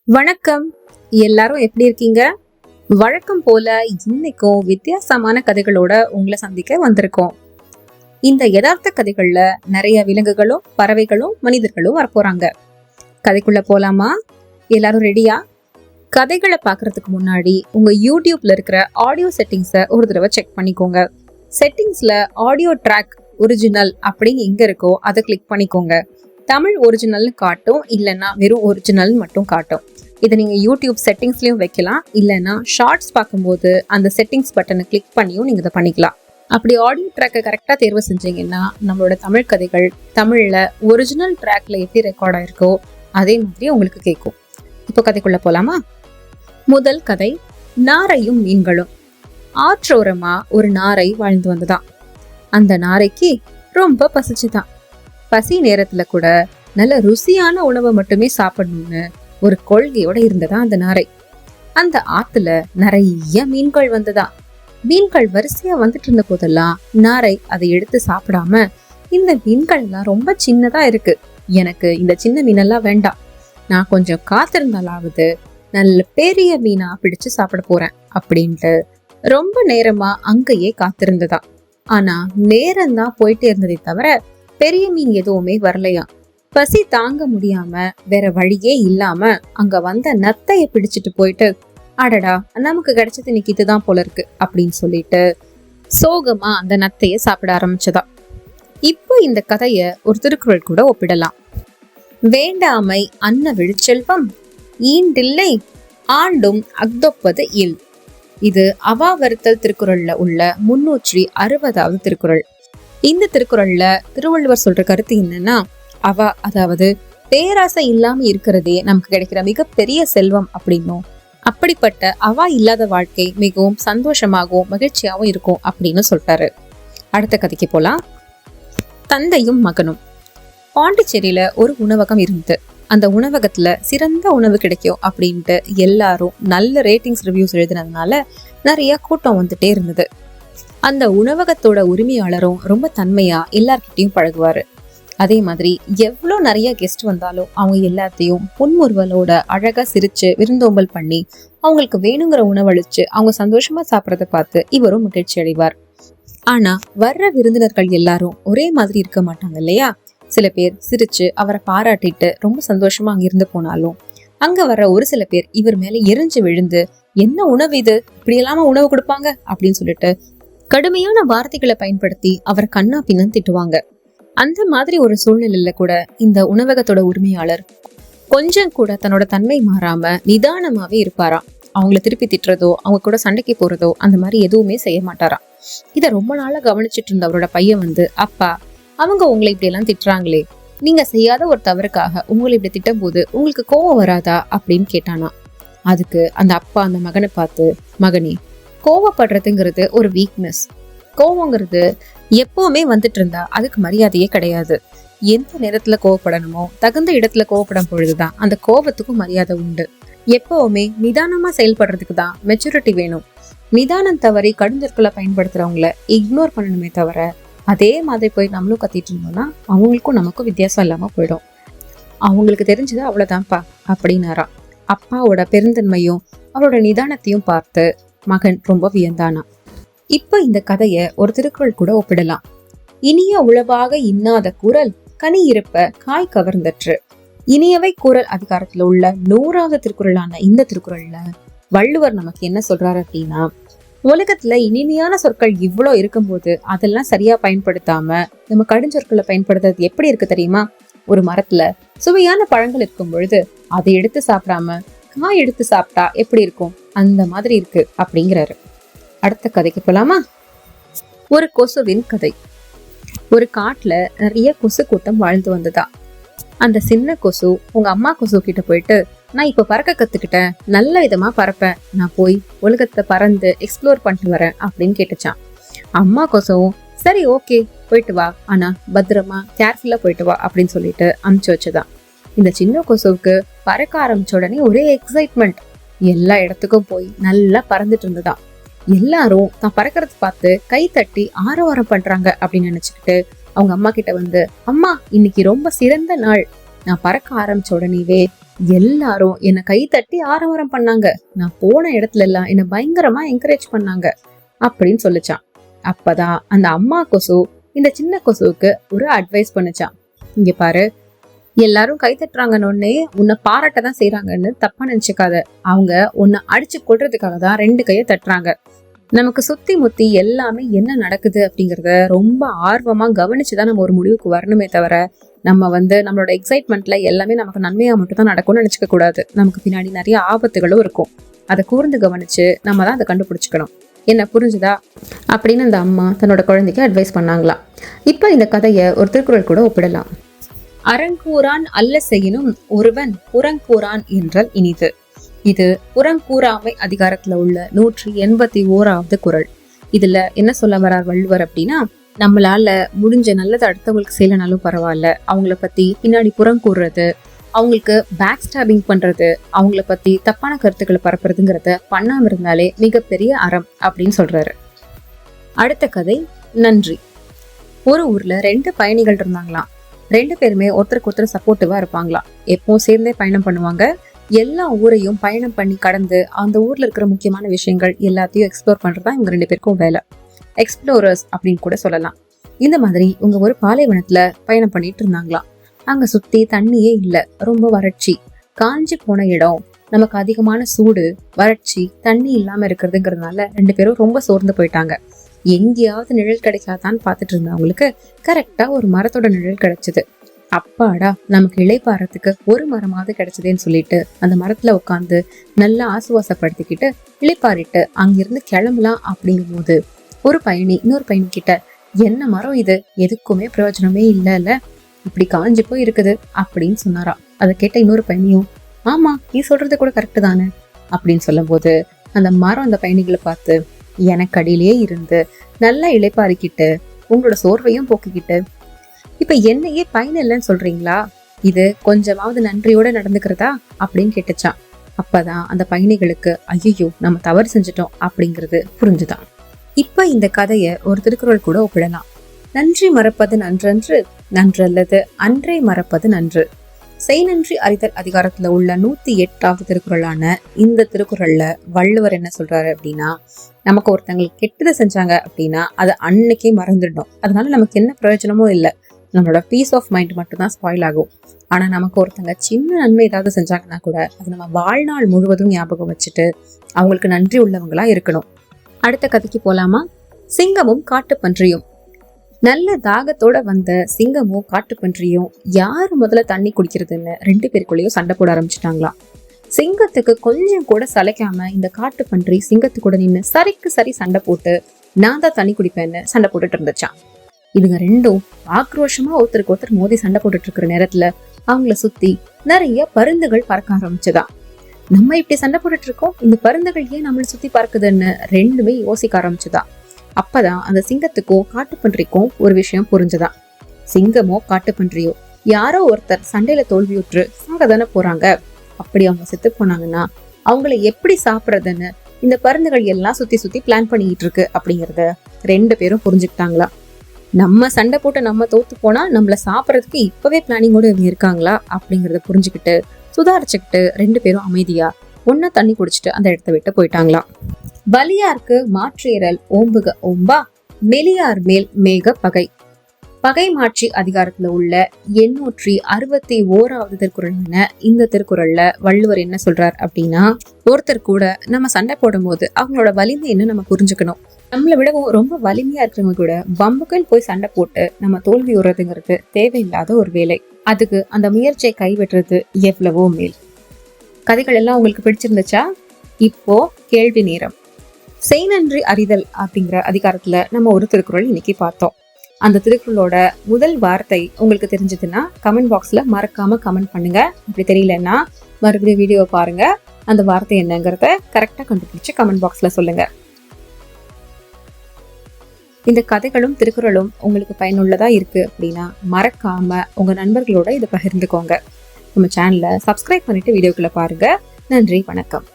வணக்கம். எல்லாரும் எப்படி இருக்கீங்க? வழக்கம் போல இன்னைக்கும் வித்தியாசமான கதைகளோட உங்களை சந்திக்க வந்திருக்கோம். இந்த யதார்த்த கதைகள்ல நிறைய விலங்குகளும் பறவைகளும் மனிதர்களும் வரப்போறாங்க. கதைக்குள்ள போலாமா? எல்லாரும் ரெடியா? கதைகளை பாக்குறதுக்கு முன்னாடி உங்க யூடியூப்ல இருக்கிற ஆடியோ செட்டிங்ஸை ஒரு தடவை செக் பண்ணிக்கோங்க. செட்டிங்ஸ்ல ஆடியோ ட்ராக் ஒரிஜினல் அப்படின்னு எங்க இருக்கோ அதை கிளிக் பண்ணிக்கோங்க. தமிழ் ஒரிஜினல்னு காட்டும், இல்லைன்னா வெறும் ஒரிஜினல் மட்டும் காட்டும். இதை நீங்கள் யூடியூப் செட்டிங்ஸ்லையும் வைக்கலாம், இல்லைன்னா ஷார்ட்ஸ் பார்க்கும்போது அந்த செட்டிங்ஸ் பட்டனை கிளிக் பண்ணியும் நீங்கள் இதை பண்ணிக்கலாம். அப்படி ஆடியோ ட்ராக்கை கரெக்டாக தேர்வு செஞ்சீங்கன்னா நம்மளோட தமிழ் கதைகள் தமிழில் ஒரிஜினல் ட்ராக்ல எப்படி ரெக்கார்ட் ஆயிருக்கோ அதே மாதிரி உங்களுக்கு கேட்கும். இப்போ கதைக்குள்ள போலாமா? முதல் கதை, நாரையும் மீன்களும். ஆற்றோரமா ஒரு நாரை வாழ்ந்து வந்ததான். அந்த நாரைக்கு ரொம்ப பசிச்சுதான். பசி நேரத்துல கூட நல்ல ருசியான உணவை மட்டுமே சாப்பிடணும்னு ஒரு கொள்கையோட இருந்ததா அந்த நாரை. அந்த ஆத்துல நிறைய மீன்கள் வந்ததா. மீன்கள் வரிசையா வந்துட்டு இருந்த போதெல்லாம் நாரை அதை எடுத்து சாப்பிடாம, இந்த மீன்கள் எல்லாம் ரொம்ப சின்னதா இருக்கு, எனக்கு இந்த சின்ன மீனெல்லாம் வேண்டாம், நான் கொஞ்சம் காத்திருந்தாலாவது நல்ல பெரிய மீனா பிடிச்சு சாப்பிட போறேன் அப்படின்ட்டு ரொம்ப நேரமா அங்கேயே காத்திருந்ததா. ஆனா நேரம்தான் போயிட்டே இருந்ததே தவிர பெரிய மீன் எதுவுமே வரலையா. பசி தாங்க முடியாம வேற வழியே இல்லாம அங்க வந்த நத்தைய பிடிச்சிட்டு போயிட்டு, அடடா நமக்கு கிடைச்சது இன்னைக்கு இதுதான் போல இருக்கு அப்படின்னு சொல்லிட்டு சோகமா அந்த நத்தைய சாப்பிட ஆரம்பிச்சதா. இப்போ இந்த கதைய ஒரு திருக்குறள் கூட ஒப்பிடலாம். வேண்டாமை அன்ன விழுச்செல்வம் ஈண்டில்லை ஆண்டும் அக்தொப்பது இல். இது அவாவறுத்தல் திருக்குறள்ல உள்ள 360வது திருக்குறள். இந்த திருக்குறள்ல திருவள்ளுவர் சொல்ற கருத்து என்னன்னா, அதாவது பேராசை இல்லாம இருக்கிறதே நமக்கு கிடைக்கிற மிகப்பெரிய செல்வம் அப்படின்னும், அப்படிப்பட்ட அவா இல்லாத வாழ்க்கை மிகவும் சந்தோஷமாகவும் மகிழ்ச்சியாகவும் இருக்கும் அப்படின்னு சொல்றாரு. அடுத்த கதைக்கு போலாம். தந்தையும் மகனும். பாண்டிச்சேரியில ஒரு உணவகம் இருந்தது. அந்த உணவகத்துல சிறந்த உணவு கிடைக்கும் அப்படின்ட்டு எல்லாரும் நல்ல ரேட்டிங்ஸ் ரிவ்யூஸ் எழுதினதுனால நிறைய கூட்டம் வந்துட்டே இருந்தது. அந்த உணவகத்தோட உரிமையாளரும் ரொம்ப தன்மையா எல்லார்கிட்டையும் பழகுவாரு. அதே மாதிரி எவ்வளோ நிறைய கெஸ்ட் வந்தாலும் அவங்க எல்லாத்தையும் புன்முறுவலோட அழகா சிரிச்சு விருந்தோம்பல் பண்ணி அவங்களுக்கு வேணுங்கிற உணவளிச்சு அவங்க சந்தோஷமா சாப்பிட்றத பார்த்து இவரும் மகிழ்ச்சி அடைவார். ஆனா வர்ற விருந்தினர்கள் எல்லாரும் ஒரே மாதிரி இருக்க மாட்டாங்க இல்லையா? சில பேர் சிரிச்சு அவரை பாராட்டிட்டு ரொம்ப சந்தோஷமா அங்க இருந்து போனாலும், அங்க வர்ற ஒரு சில பேர் இவர் மேல எரிஞ்சு விழுந்து, என்ன உணவு இது, இப்படி இல்லாம உணவு கொடுப்பாங்க அப்படின்னு சொல்லிட்டு கடுமையான வார்த்தைகளை பயன்படுத்தி அவர் கண்ணா பின்னு திட்டுவாங்க. அந்த மாதிரி ஒரு சூழ்நிலையில கூட இந்த உணவகத்தோட உரிமையாளர் கொஞ்சம் கூட தன்னோட தன்மை மாறாம நிதானமாவே இருப்பாராம். அவங்கள திருப்பி திட்டுறதோ அவங்க கூட சண்டைக்கு போறதோ அந்த மாதிரி எதுவுமே செய்ய மாட்டாராம். இதை ரொம்ப நாளா கவனிச்சுட்டு இருந்த அவரோட பையன் வந்து, அப்பா அவங்க உங்களை இப்படி எல்லாம் திட்டுறாங்களே, நீங்க செய்யாத ஒரு தவறுக்காக உங்களை இப்படி திட்டும் போது உங்களுக்கு கோவம் வராதா அப்படின்னு கேட்டானா. அதுக்கு அந்த அப்பா அந்த மகனை பார்த்து, மகனே, கோவப்படுறதுங்கிறது ஒரு வீக்னஸ். கோவங்கிறது எப்பவுமே வந்துட்டு இருந்தா அதுக்கு மரியாதையே கிடையாது. எந்த நேரத்துல கோவப்படணுமோ தகுந்த இடத்துல கோவப்படும் பொழுதுதான் அந்த கோவத்துக்கும் மரியாதை உண்டு. எப்பவுமே நிதானமா செயல்படுறதுக்கு தான் மெச்சூரிட்டி வேணும். நிதானம் தவறி கடுஞ்சொற்களை பயன்படுத்துறவங்கள இக்னோர் பண்ணணுமே தவிர அதே மாதிரி போய் நம்மளும் கத்திட்டு இருந்தோம்னா அவங்களுக்கும் நமக்கும் வித்தியாசம் இல்லாம போயிடும். அவங்களுக்கு தெரிஞ்சது அவ்வளவுதான்ப்பா அப்படின்னாரா. அப்பாவோட பெருந்தன்மையும் அவரோட நிதானத்தையும் பார்த்து மகன் ரொம்ப வியந்தானா. இப்ப இந்த கதைய ஒரு திருக்குறள் கூட ஒப்பிடலாம். இனிய உளவாக இன்னாத குரல் கனி இருப்ப காய் கவர்ந்தற்று. இனியவை குரல் அதிகாரத்துல உள்ள 100வது திருக்குறளான இந்த திருக்குறள்ல வள்ளுவர் நமக்கு என்ன சொல்றாரு அப்படின்னா, உலகத்துல இனிமையான சொற்கள் இவ்வளோ இருக்கும்போது அதெல்லாம் சரியா பயன்படுத்தாம நம்ம கடுஞ்சொற்களை பயன்படுத்துறது எப்படி இருக்கு தெரியுமா? ஒரு மரத்துல சுவையான பழங்கள் இருக்கும் பொழுது அதை எடுத்து சாப்பிடாம காய் எடுத்து சாப்பிட்டா எப்படி இருக்கும், அந்த மாதிரி இருக்கு அப்படிங்கிறாரு. அடுத்த கதைக்கு போலாமா? ஒரு கொசுவின் கதை. ஒரு காட்டுல நிறைய கொசு கூட்டம் வாழ்ந்து வந்ததா. அந்த சின்ன கொசு உங்க அம்மா கொசு கிட்ட போயிட்டு, நான் இப்ப பறக்க கத்துக்கிட்டேன், நல்ல விதமா பறப்பேன், நான் போய் உலகத்தை பறந்து எக்ஸ்ப்ளோர் பண்ணிட்டு வரேன் அப்படின்னு கேட்டுச்சான். அம்மா கொசுவும் சரி ஓகே போயிட்டு வா, ஆனா பத்திரமா கேர்ஃபுல்லா போயிட்டு வா அப்படின்னு சொல்லிட்டு அனுப்பிச்சு வச்சுதான். இந்த சின்ன கொசுவுக்கு பறக்க ஆரம்பிச்ச உடனே ஒரே எக்ஸைட்மெண்ட். எல்லா இடத்துக்கும் போய் நல்லா பறந்துட்டு இருந்ததா. எல்லாரும் தான் பறக்கிறத பார்த்து கை தட்டி ஆரவாரம் பண்றாங்க அப்படின்னு நினைச்சுக்கிட்டு அவங்க அம்மா கிட்ட வந்து, அம்மா இன்னைக்கு ரொம்ப சிறந்த நாள், நான் பறக்க ஆரம்பிச்ச உடனேவே எல்லாரும் என்னை கை தட்டி ஆரவாரம் பண்ணாங்க. நான் போன இடத்துல எல்லாம் என்னை பயங்கரமா என்கரேஜ் பண்ணாங்க அப்படின்னு சொல்லிச்சான். அப்பதான் அந்த அம்மா கொசு இந்த சின்ன கொசுவுக்கு ஒரு அட்வைஸ் பண்ணுச்சான். இங்க பாரு, எல்லாரும் கை தட்டுறாங்கன்னு உன்னை பாராட்ட தான் செய்யறாங்கன்னு தப்பா நினைச்சுக்காத. அவங்க உன்னை அடிச்சு கொள்றதுக்காக தான் 2 கையை தட்டுறாங்க. நமக்கு சுத்தி முத்தி எல்லாமே என்ன நடக்குது அப்படிங்கறத ரொம்ப ஆர்வமா கவனிச்சுதான் நம்ம ஒரு முடிவுக்கு வரணுமே தவிர நம்ம நம்மளோட எக்ஸைட்மெண்ட்ல எல்லாமே நமக்கு நன்மையா மட்டும் தான் நடக்கும்னு நினைச்சுக்க கூடாது. நமக்கு பின்னாடி நிறைய ஆபத்துகளும் இருக்கும். அதை கூர்ந்து கவனிச்சு நம்ம தான் அதை கண்டுபிடிச்சுக்கணும். என்ன புரிஞ்சுதா அப்படின்னு அந்த அம்மா தன்னோட குழந்தைக்கு அட்வைஸ் பண்ணாங்களாம். இப்ப இந்த கதையை ஒரு திருக்குறள் கூட ஒப்பிடலாம். அறங்கூறான் அல்ல செய்யினும் ஒருவன் புறங்கூறான் என்றால் இனிது. இது புறங்கூறாமை அதிகாரத்துல உள்ள 181வது குறள். இதுல என்ன சொல்ல வர்றார் வள்ளுவர் அப்படின்னா, நம்மளால முடிஞ்ச நல்லது அடுத்தவங்களுக்கு செய்யலனாலும் பரவாயில்ல, அவங்கள பத்தி பின்னாடி புறங்கூறுறது, அவங்களுக்கு பேக் ஸ்டாபிங் பண்றது, அவங்கள பத்தி தப்பான கருத்துக்களை பரப்புறதுங்கிறத பண்ணாம இருந்தாலே மிகப்பெரிய அறம் அப்படின்னு சொல்றாரு. அடுத்த கதை நன்றி. ஒரு ஊர்ல 2 பயணிகள் இருந்தாங்களாம். 2 பேருமே ஒருத்தருக்கு ஒருத்தர் சப்போர்ட்டிவா இருப்பாங்களாம். எப்பவும் சேர்ந்தே பயணம் பண்ணுவாங்க. எல்லா ஊரையும் பயணம் பண்ணி கடந்து அந்த ஊர்ல இருக்கிற முக்கியமான விஷயங்கள் எல்லாத்தையும் எக்ஸ்ப்ளோர் பண்றதுதான் இவங்க 2 பேருக்கும் வேலை. எக்ஸ்ப்ளோரர்ஸ் அப்படின்னு கூட சொல்லலாம். இந்த மாதிரி இவங்க ஒரு பாலைவனத்துல பயணம் பண்ணிட்டு இருந்தாங்களாம். அங்க சுத்தி தண்ணியே இல்ல, ரொம்ப வறட்சி, காஞ்சி போன இடம், நமக்கு அதிகமான சூடு, வறட்சி, தண்ணி இல்லாம இருக்கிறதுங்கிறதுனால 2 பேரும் ரொம்ப சோர்ந்து போயிட்டாங்க. எங்கேயாவது நிழல் கிடைக்காதான்னு பாத்துட்டு இருந்தவங்களுக்கு கரெக்டா ஒரு மரத்தோட நிழல் கிடைச்சது. அப்பாடா, நமக்கு இளைப்பாறதுக்கு ஒரு மரமாவது கிடைச்சதேன்னு சொல்லிட்டு அந்த மரத்துல உட்காந்து நல்லா ஆசுவாசப்படுத்திக்கிட்டு இளைப்பாரிட்டு அங்கிருந்து கிளம்பலாம் அப்படிங்கும் போது ஒரு பயணி இன்னொரு பயணி கிட்ட, என்ன மரம் இது, எதுக்குமே பிரயோஜனமே இல்ல, இப்படி காஞ்சி போய் இருக்குது அப்படின்னு சொன்னாராம். அதை கேட்ட இன்னொரு பயணியும், ஆமா நீ சொல்றது கூட கரெக்டு தானே அப்படின்னு சொல்லும் போது அந்த மரம் அந்த பயணிகளை பார்த்து, எனக்கு அடியிலேயே இருந்து நல்லா இளைப்பாரிக்கிட்டு உங்களோட சோர்வையும் போக்கிக்கிட்டு இப்ப என்னையே பயன் இல்லைன்னு சொல்றீங்களா, இது கொஞ்சமாவது நன்றியோட நடந்துக்கிறதா அப்படின்னு கேட்டுச்சான். அப்பதான் அந்த பயணிகளுக்கு ஐயோ நம்ம தவறு செஞ்சிட்டோம் அப்படிங்கிறது புரிஞ்சுதான். இப்ப இந்த கதைய ஒரு திருக்குறள் கூட ஒப்பிடலாம். நன்றி மறப்பது நன்றன்று, நன்றல்லது அன்றே மறப்பது நன்று. செய் நன்றி அறிதல் அதிகாரத்துல உள்ள 108வது திருக்குறளான இந்த திருக்குறள்ல வள்ளுவர் என்ன சொல்றாரு அப்படின்னா, நமக்கு ஒருத்தங்களுக்கு கெட்டதை செஞ்சாங்க அப்படின்னா அதை அன்னைக்கே மறந்துடணும். அதனால நமக்கு என்ன பிரயோஜனமும் இல்லை, நம்மளோட பீஸ் ஆஃப் மைண்ட் மட்டும் தான் ஸ்பாயில் ஆகும். ஆனா நமக்கு ஒருத்தங்க சின்ன நன்மை ஏதாவது செஞ்சாங்கன்னா கூட அது நம்ம வாழ்நாள் முழுவதும் ஞாபகம் வச்சுட்டு அவங்களுக்கு நன்றி உள்ளவங்களா இருக்கணும். அடுத்த கதைக்கு போலாமா? சிங்கமும் காட்டுப்பன்றியும். நல்ல தாகத்தோட வந்த சிங்கமும் காட்டுப்பன்றியும் யாரு முதல்ல தண்ணி குடிக்கிறதுன்னு 2 பேருக்குள்ளேயும் சண்டை போட ஆரம்பிச்சுட்டாங்களாம். சிங்கத்துக்கு கொஞ்சம் கூட சளைக்காம இந்த காட்டுப்பன்றி சிங்கத்து கூட நின்று சரிக்கு சரி சண்டை போட்டு நான் தான் தண்ணி குடிப்பேன்னு சண்டை போட்டுட்டு இருந்துச்சான். இதுங்க 2ம் ஆக்ரோஷமா ஒருத்தருக்கு ஒருத்தர் மோதி சண்டை போட்டுட்டு இருக்கிற நேரத்துல அவங்கள சுத்தி நிறைய பருந்துகள் பறக்க ஆரம்பிச்சுதான். நம்ம இப்படி சண்டை போட்டுட்டு இருக்கோம், இந்த பருந்துகள் ஏன் நம்மளை சுத்தி பறக்குதுன்னு 2மே யோசிக்க ஆரம்பிச்சுதான். அப்பதான் அந்த சிங்கத்துக்கும் காட்டுப்பன்றிக்கும் ஒரு விஷயம் புரிஞ்சுதான். சிங்கமோ காட்டுப்பன்றியோ யாரோ ஒருத்தர் சண்டையில தோல்வியுற்று சாகதானே போறாங்க. அப்படி அவங்க செத்து போனாங்கன்னா அவங்கள எப்படி சாப்பிட்றதுன்னு இந்த பருந்துகள் எல்லாம் சுத்தி சுத்தி பிளான் பண்ணிக்கிட்டு இருக்கு அப்படிங்கறத 2 பேரும் புரிஞ்சுக்கிட்டாங்களா. நம்ம சண்டை போட்டு நம்ம தோத்து போனா நம்மள சாப்பிட்றதுக்கு இப்பவே பிளானிங்கோட இவங்க இருக்காங்களா அப்படிங்கறத புரிஞ்சுக்கிட்டு சுதாரிச்சுக்கிட்டு 2 பேரும் அமைதியா ஒன்னா தண்ணி குடிச்சிட்டு அந்த இடத்த விட்டு போயிட்டாங்களாம். வலியார்க்கு மாற்றேறல் ஓம்புக ஓம்பா, மெலியார் மேல் மேக பகை. பகை மாட்சி அதிகாரத்துல உள்ள 861வது திருக்குறள்னு இந்த திருக்குறள்ல வள்ளுவர் என்ன சொல்றார் அப்படின்னா, ஒருத்தர் கூட நம்ம சண்டை போடும் போது அவங்களோட வலிமை என்ன நம்ம புரிஞ்சுக்கணும். நம்மளை விடவும் ரொம்ப வலிமையா இருக்கிறவங்க கூட பம்புக்குன்னு போய் சண்டை போட்டு நம்ம தோல்வி உறதுங்கிறது தேவையில்லாத ஒரு வேலை. அதுக்கு அந்த முயற்சியை கைவிடுறது எவ்வளவோ மேல். கதைகள் எல்லாம் உங்களுக்கு பிடிச்சிருந்துச்சா? இப்போ கேள்வி நேரம். செய் நன்றி அறிதல் அப்படிங்கிற அதிகாரத்துல நம்ம ஒரு திருக்குறள் இன்னைக்கு பார்த்தோம். அந்த திருக்குறளோட முதல் வார்த்தை உங்களுக்கு தெரிஞ்சதுன்னா கமெண்ட் பாக்ஸ்ல மறக்காம கமெண்ட் பண்ணுங்க. அப்படி தெரியலன்னா மறுபடியும் வீடியோ பாருங்க, அந்த வார்த்தை என்னங்கிறத கரெக்டா கண்டுபிடிச்சு கமெண்ட் பாக்ஸ்ல சொல்லுங்க. இந்த கதைகளும் திருக்குறளும் உங்களுக்கு பயனுள்ளதா இருக்கு அப்படின்னா மறக்காம உங்க நண்பர்களோட இதை பகிர்ந்துக்கோங்க. நம்ம சேனலை சப்ஸ்கிரைப் பண்ணிட்டு வீடியோக்குள்ள பாருங்க. நன்றி, வணக்கம்.